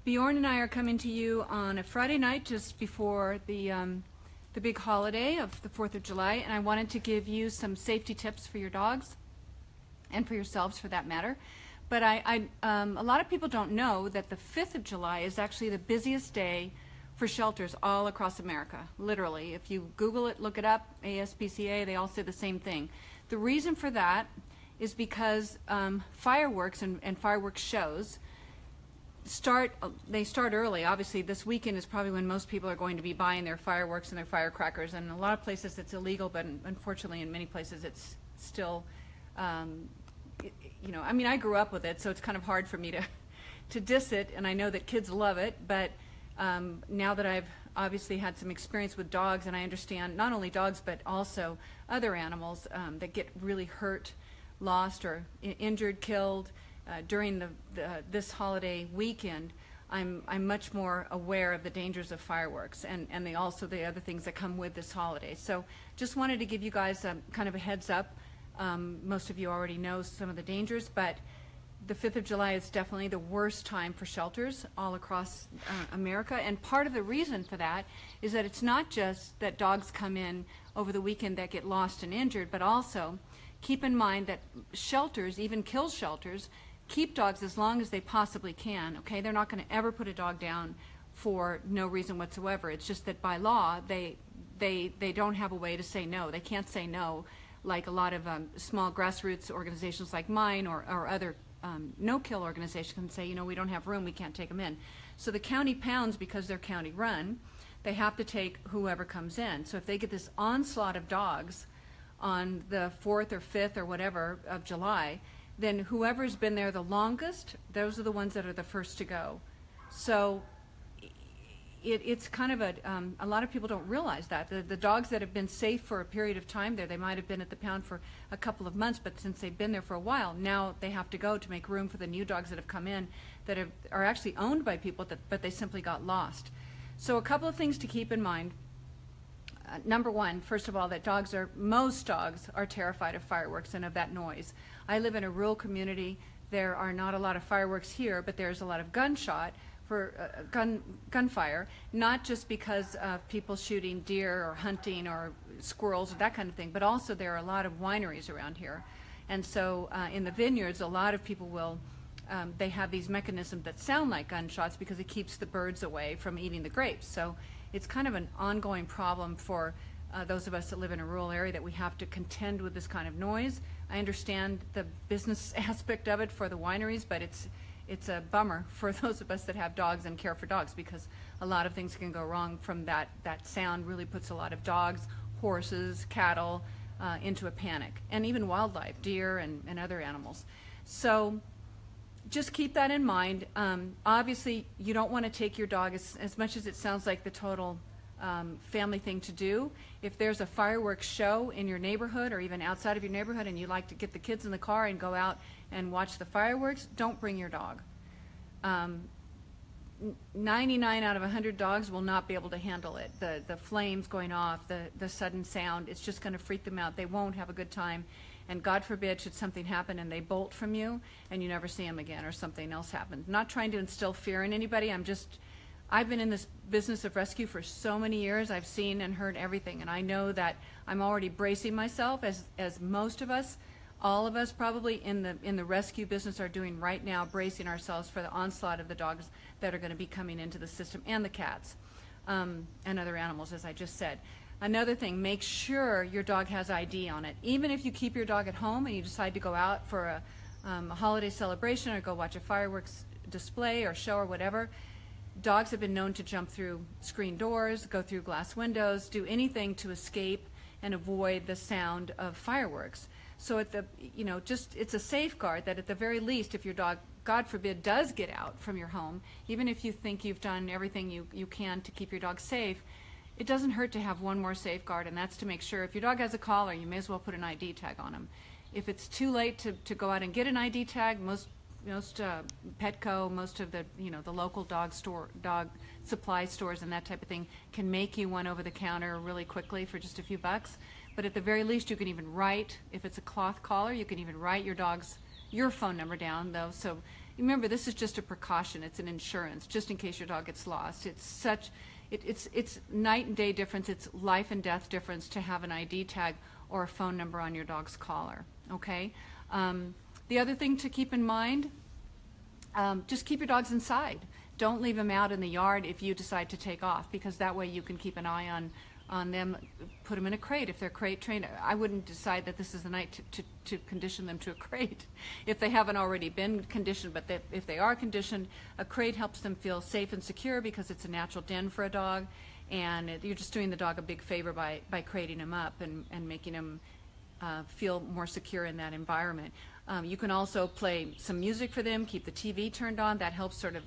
Bjorn and I are coming to you on a Friday night just before the big holiday of the 4th of July, and I wanted to give you some safety tips for your dogs and for yourselves for that matter. But a lot of people don't know that the 5th of July is actually the busiest day for shelters all across America, literally. If you Google it, look it up, ASPCA, they all say the same thing. The reason for that is because fireworks and fireworks shows start early. Obviously, this weekend is probably when most people are going to be buying their fireworks and their firecrackers, and in a lot of places it's illegal, but unfortunately in many places it's still, you know, I mean, I grew up with it, so it's kind of hard for me to diss it, and I know that kids love it, but now that I've obviously had some experience with dogs, and I understand not only dogs but also other animals that get really hurt, lost, or injured, killed during this holiday weekend, I'm much more aware of the dangers of fireworks and also the other things that come with this holiday. So just wanted to give you guys kind of a heads up. Most of you already know some of the dangers, but the 5th of July is definitely the worst time for shelters all across America, and part of the reason for that is that it's not just that dogs come in over the weekend that get lost and injured, but also keep in mind that shelters, even kill shelters, keep dogs as long as they possibly can. Okay, they're not going to ever put a dog down for no reason whatsoever. It's just that by law they don't have a way to say no. They can't say no like a lot of small grassroots organizations like mine or other no-kill organizations can say, you know, we don't have room, we can't take them in. So the county pounds, because they're county run, they have to take whoever comes in. So if they get this onslaught of dogs on the 4th or 5th or whatever of July, then whoever's been there the longest, those are the ones that are the first to go. So it's kind of a lot of people don't realize that. The dogs that have been safe for a period of time there, they might have been at the pound for a couple of months, but since they've been there for a while, now they have to go to make room for the new dogs that have come in that are actually owned by people, but they simply got lost. So a couple of things to keep in mind. Number one, first of all, that most dogs are terrified of fireworks and of that noise. I live in a rural community. There are not a lot of fireworks here, but there's a lot of gunfire, not just because of people shooting deer or hunting or squirrels or that kind of thing, but also there are a lot of wineries around here. And so in the vineyards, a lot of people will, they have these mechanisms that sound like gunshots because it keeps the birds away from eating the grapes. So it's kind of an ongoing problem for those of us that live in a rural area, that we have to contend with this kind of noise. I understand the business aspect of it for the wineries, but it's a bummer for those of us that have dogs and care for dogs, because a lot of things can go wrong from that. That sound really puts a lot of dogs, horses, cattle into a panic, and even wildlife, deer and other animals. So just keep that in mind. Obviously, you don't want to take your dog, as much as it sounds like the total family thing to do. If there's a fireworks show in your neighborhood or even outside of your neighborhood and you like to get the kids in the car and go out and watch the fireworks, don't bring your dog. 99 out of 100 dogs will not be able to handle it. The flames going off, the sudden sound, it's just going to freak them out. They won't have a good time. And God forbid, should something happen and they bolt from you and you never see them again, or something else happens. Not trying to instill fear in anybody. I've been in this business of rescue for so many years. I've seen and heard everything, and I know that I'm already bracing myself, as most of us, all of us probably in the rescue business are doing right now, bracing ourselves for the onslaught of the dogs that are going to be coming into the system, and the cats and other animals, as I just said. Another thing, make sure your dog has ID on it. Even if you keep your dog at home and you decide to go out for a holiday celebration or go watch a fireworks display or show or whatever, dogs have been known to jump through screen doors, go through glass windows, do anything to escape and avoid the sound of fireworks. So it's a safeguard that at the very least, if your dog, God forbid, does get out from your home, even if you think you've done everything you can to keep your dog safe, it doesn't hurt to have one more safeguard, and that's to make sure if your dog has a collar, you may as well put an ID tag on him. If it's too late to go out and get an ID tag, most Petco, most of the the local dog supply stores and that type of thing can make you one over the counter really quickly for just a few bucks. But at the very least, you can even write, if it's a cloth collar, you can even write your phone number down, though, so remember, this is just a precaution. It's an insurance, just in case your dog gets lost. It's night and day difference. It's life and death difference to have an ID tag or a phone number on your dog's collar, okay? The other thing to keep in mind, just keep your dogs inside. Don't leave them out in the yard if you decide to take off, because that way you can keep an eye on them. Put them in a crate if they're crate trained. I wouldn't decide that this is the night to condition them to a crate if they haven't already been conditioned, but if they are conditioned, a crate helps them feel safe and secure because it's a natural den for a dog, and you're just doing the dog a big favor by crating him up and making him feel more secure in that environment. You can also play some music for them, keep the TV turned on. That helps sort of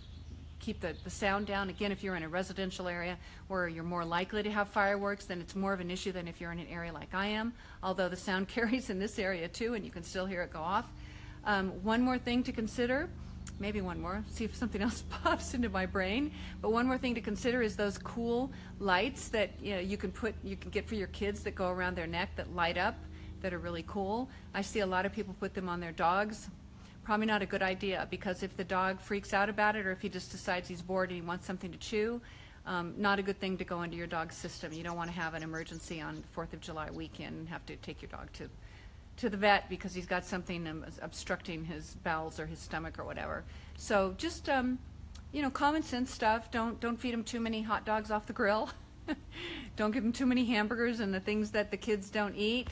keep the sound down. Again, if you're in a residential area where you're more likely to have fireworks, then it's more of an issue than if you're in an area like I am, although the sound carries in this area too, and you can still hear it go off. One more thing to consider, maybe one more, see if something else pops into my brain, but one more thing to consider is those cool lights that you can get for your kids that go around their neck that light up, that are really cool. I see a lot of people put them on their dogs. Probably not a good idea, because if the dog freaks out about it, or if he just decides he's bored and he wants something to chew, not a good thing to go into your dog's system. You don't want to have an emergency on 4th of July weekend and have to take your dog to the vet because he's got something obstructing his bowels or his stomach or whatever. So just common sense stuff. Don't feed him too many hot dogs off the grill. Don't give him too many hamburgers and the things that the kids don't eat.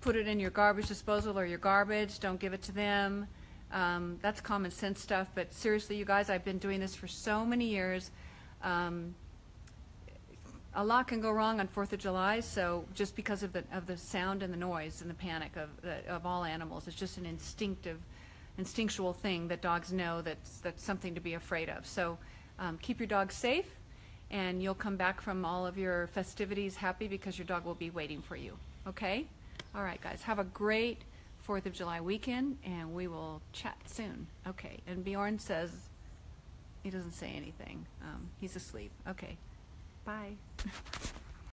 Put it in your garbage disposal or your garbage. Don't give it to them. That's common sense stuff. But seriously, you guys, I've been doing this for so many years. A lot can go wrong on 4th of July. So just because of the sound and the noise and the panic of all animals, it's just an instinctual thing that dogs know that's something to be afraid of. So keep your dog safe, and you'll come back from all of your festivities happy because your dog will be waiting for you. Okay? All right, guys. Have a great 4th of July weekend, and we will chat soon. Okay. And Bjorn says he doesn't say anything. He's asleep. Okay. Bye.